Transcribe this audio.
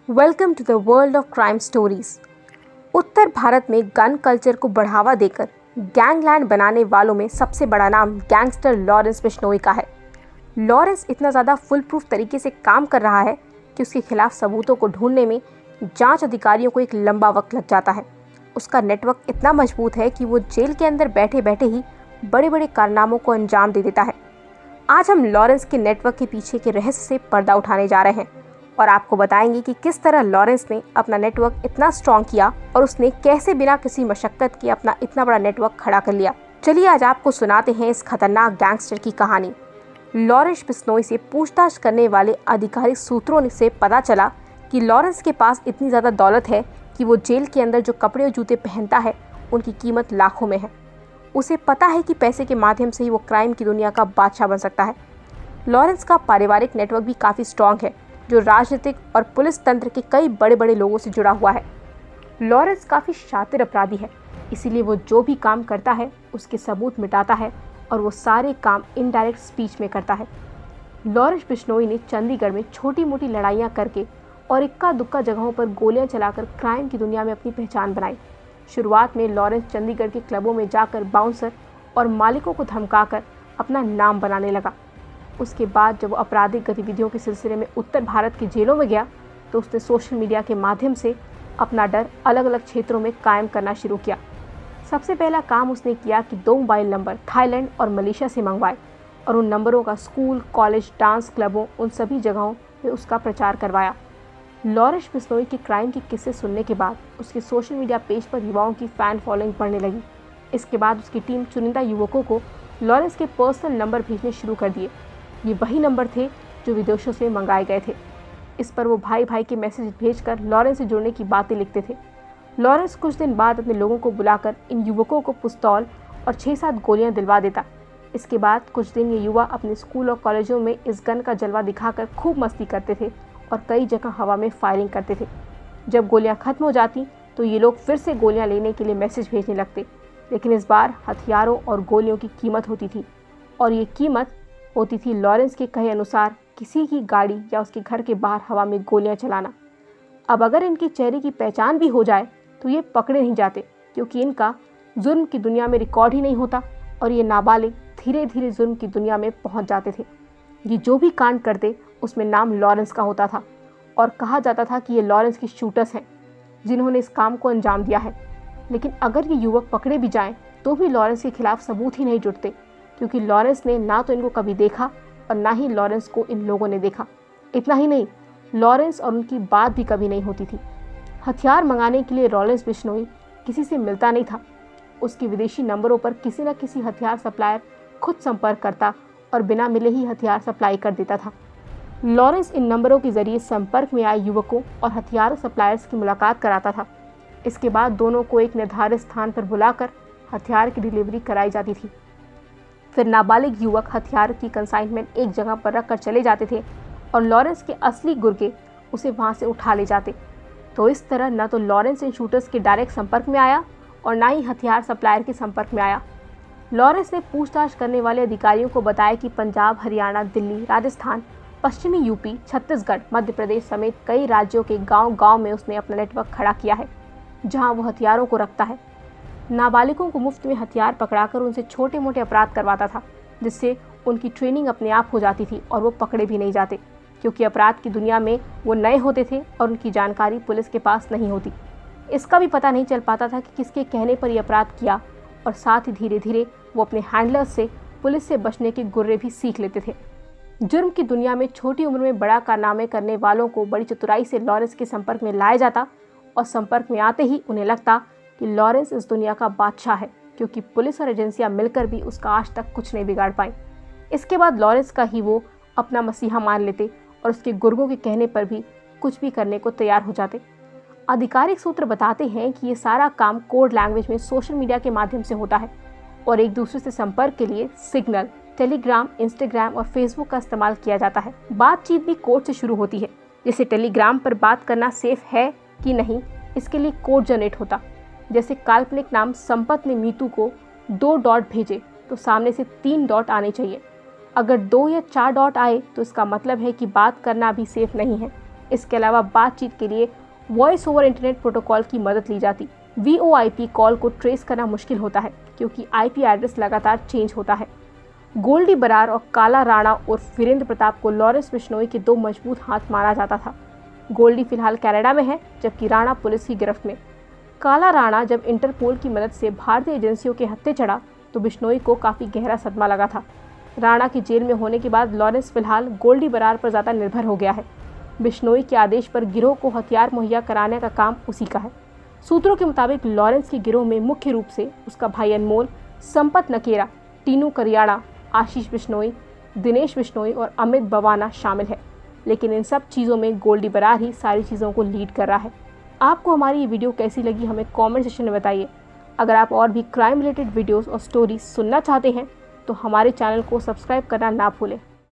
Welcome to the world of crime stories. उत्तर भारत में गन कल्चर को बढ़ावा देकर गैंगलैंड बनाने वालों में सबसे बड़ा नाम गैंगस्टर लॉरेंस बिश्नोई का है। लॉरेंस इतना ज़्यादा फुल प्रूफ तरीके से काम कर रहा है कि उसके खिलाफ सबूतों को ढूंढने में जांच अधिकारियों को एक लंबा वक्त लग जाता है। उसका नेटवर्क इतना मजबूत है कि वो जेल के अंदर बैठे बैठे ही बड़े बड़े कारनामों को अंजाम दे देता है। आज हम लॉरेंस के नेटवर्क के पीछे के रहस्य से पर्दा उठाने जा रहे हैं और आपको बताएंगे कि किस तरह लॉरेंस ने अपना नेटवर्क इतना स्ट्रॉन्ग किया और उसने कैसे बिना किसी मशक्कत के अपना इतना बड़ा नेटवर्क खड़ा कर लिया। चलिए आज आपको सुनाते हैं इस खतरनाक गैंगस्टर की कहानी। लॉरेंस बिश्नोई से पूछताछ करने वाले आधिकारिक सूत्रों से पता चला कि लॉरेंस के पास इतनी ज़्यादा दौलत है कि वो जेल के अंदर जो कपड़े और जूते पहनता है उनकी कीमत लाखों में है। उसे पता है कि पैसे के माध्यम से ही वो क्राइम की दुनिया का बादशाह बन सकता है। लॉरेंस का पारिवारिक नेटवर्क भी काफ़ी स्ट्रॉन्ग है जो राजनीतिक और पुलिस तंत्र के कई बड़े बड़े लोगों से जुड़ा हुआ है। लॉरेंस काफ़ी शातिर अपराधी है, इसीलिए वो जो भी काम करता है उसके सबूत मिटाता है और वो सारे काम इनडायरेक्ट स्पीच में करता है। लॉरेंस बिश्नोई ने चंडीगढ़ में छोटी मोटी लड़ाइयाँ करके और इक्का दुक्का जगहों पर गोलियां चलाकर क्राइम की दुनिया में अपनी पहचान बनाई। शुरुआत में लॉरेंस चंडीगढ़ के क्लबों में जाकर बाउंसर और मालिकों को धमकाकर अपना नाम बनाने लगा। उसके बाद जब वो आपराधिक गतिविधियों के सिलसिले में उत्तर भारत की जेलों में गया तो उसने सोशल मीडिया के माध्यम से अपना डर अलग अलग क्षेत्रों में कायम करना शुरू किया। सबसे पहला काम उसने किया कि 2 मोबाइल नंबर थाईलैंड और मलेशिया से मंगवाए और उन नंबरों का स्कूल, कॉलेज, डांस क्लबों, उन सभी जगहों में उसका प्रचार करवाया। लॉरेंस बिश्नोई के क्राइम के किस्से सुनने के बाद उसके सोशल मीडिया पेज पर युवाओं की फ़ैन फॉलोइंग बढ़ने लगी। इसके बाद उसकी टीम चुनिंदा युवकों को लॉरेंस के पर्सनल नंबर भेजने शुरू कर दिए। ये वही नंबर थे जो विदेशों से मंगाए गए थे। इस पर वो भाई भाई के मैसेज भेजकर लॉरेंस से जुड़ने की बातें लिखते थे। लॉरेंस कुछ दिन बाद अपने लोगों को बुलाकर इन युवकों को पिस्तौल और 6-7 गोलियां दिलवा देता। इसके बाद कुछ दिन ये युवा अपने स्कूल और कॉलेजों में इस गन का जलवा दिखाकर खूब मस्ती करते थे और कई जगह हवा में फायरिंग करते थे। जब गोलियां खत्म हो जाती तो ये लोग फिर से गोलियां लेने के लिए मैसेज भेजने लगते, लेकिन इस बार हथियारों और गोलियों की कीमत होती थी और ये कीमत होती थी लॉरेंस के कहे अनुसार किसी की गाड़ी या उसके घर के बाहर हवा में गोलियां चलाना। अब अगर इनके चेहरे की पहचान भी हो जाए तो ये पकड़े नहीं जाते क्योंकि इनका जुर्म की दुनिया में रिकॉर्ड ही नहीं होता और ये नाबालिग धीरे धीरे जुर्म की दुनिया में पहुंच जाते थे। ये जो भी कांड करते उसमें नाम लॉरेंस का होता था और कहा जाता था कि ये लॉरेंस के शूटर्स हैं जिन्होंने इस काम को अंजाम दिया है। लेकिन अगर ये युवक पकड़े भी जाएं तो भी लॉरेंस के खिलाफ सबूत ही नहीं जुटते क्योंकि लॉरेंस ने ना तो इनको कभी देखा और ना ही लॉरेंस को इन लोगों ने देखा। इतना ही नहीं, लॉरेंस और उनकी बात भी कभी नहीं होती थी। हथियार मंगाने के लिए लॉरेंस बिश्नोई किसी से मिलता नहीं था। उसके विदेशी नंबरों पर किसी न किसी हथियार सप्लायर खुद संपर्क करता और बिना मिले ही हथियार सप्लाई कर देता था। लॉरेंस इन नंबरों के जरिए संपर्क में आए युवकों और हथियार सप्लायर्स की मुलाकात कराता था। इसके बाद दोनों को एक निर्धारित स्थान पर बुलाकर हथियार की डिलीवरी कराई जाती थी। फिर नाबालिग युवक हथियार की कंसाइनमेंट एक जगह पर रख कर चले जाते थे और लॉरेंस के असली गुर्गे उसे वहां से उठा ले जाते। तो इस तरह न तो लॉरेंस इन शूटर्स के डायरेक्ट संपर्क में आया और ना ही हथियार सप्लायर के संपर्क में आया। लॉरेंस ने पूछताछ करने वाले अधिकारियों को बताया कि पंजाब, हरियाणा, दिल्ली, राजस्थान, पश्चिमी यूपी, छत्तीसगढ़, मध्य प्रदेश समेत कई राज्यों के गांव-गांव में उसने अपना नेटवर्क खड़ा किया है जहां वो हथियारों को रखता है। नाबालिगों को मुफ्त में हथियार पकड़ाकर उनसे छोटे मोटे अपराध करवाता था जिससे उनकी ट्रेनिंग अपने आप हो जाती थी और वो पकड़े भी नहीं जाते क्योंकि अपराध की दुनिया में वो नए होते थे और उनकी जानकारी पुलिस के पास नहीं होती। इसका भी पता नहीं चल पाता था कि किसके कहने पर यह अपराध किया और साथ ही धीरे धीरे वो अपने हैंडलर्स से पुलिस से बचने के गुर्रे भी सीख लेते थे। जुर्म की दुनिया में छोटी उम्र में बड़ा कारनामे करने वालों को बड़ी चतुराई से लॉरेंस के संपर्क में लाया जाता और संपर्क में आते ही उन्हें लगता कि लॉरेंस इस दुनिया का बादशाह है क्योंकि पुलिस और एजेंसियां मिलकर भी उसका आज तक कुछ नहीं बिगाड़ पाई। इसके बाद लॉरेंस का ही वो अपना मसीहा मान लेते और उसके गुर्गों के कहने पर भी कुछ भी करने को तैयार हो जाते। आधिकारिक सूत्र बताते हैं कि ये सारा काम कोड लैंग्वेज में सोशल मीडिया के माध्यम से होता है और एक दूसरे से संपर्क के लिए सिग्नल, टेलीग्राम, इंस्टाग्राम और फेसबुक का इस्तेमाल किया जाता है। बातचीत भी कोड से शुरू होती है। जैसे टेलीग्राम पर बात करना सेफ है कि नहीं, इसके लिए कोड जनरेट होता। जैसे काल्पनिक नाम संपत ने मीतू को 2 डॉट भेजे तो सामने से 3 डॉट आने चाहिए। अगर 2 या 4 डॉट आए तो इसका मतलब है कि बात करना अभी सेफ नहीं है। इसके अलावा बातचीत के लिए वॉइस ओवर इंटरनेट प्रोटोकॉल की मदद ली जाती। VoIP कॉल को ट्रेस करना मुश्किल होता है क्योंकि IP एड्रेस लगातार चेंज होता है। गोल्डी बरार और काला राणा और वीरेंद्र प्रताप को लॉरेंस बिश्नोई के 2 मजबूत हाथ माना जाता था। गोल्डी फिलहाल कनाडा में है, जबकि राणा पुलिस की गिरफ्त में। काला राणा जब इंटरपोल की मदद से भारतीय एजेंसियों के हत्थे चढ़ा तो बिश्नोई को काफ़ी गहरा सदमा लगा था। राणा की जेल में होने के बाद लॉरेंस फिलहाल गोल्डी बरार पर ज़्यादा निर्भर हो गया है। बिश्नोई के आदेश पर गिरोह को हथियार मुहैया कराने का काम उसी का है। सूत्रों के मुताबिक लॉरेंस के गिरोह में मुख्य रूप से उसका भाई अनमोल, संपत नकेरा, टीनू करियाड़ा, आशीष बिश्नोई, दिनेश बिश्नोई और अमित बवाना शामिल है। लेकिन इन सब चीज़ों में गोल्डी बरार ही सारी चीज़ों को लीड कर रहा है। आपको हमारी ये वीडियो कैसी लगी हमें कमेंट सेक्शन में बताइए। अगर आप और भी क्राइम रिलेटेड वीडियोस और स्टोरीज सुनना चाहते हैं तो हमारे चैनल को सब्सक्राइब करना ना भूलें।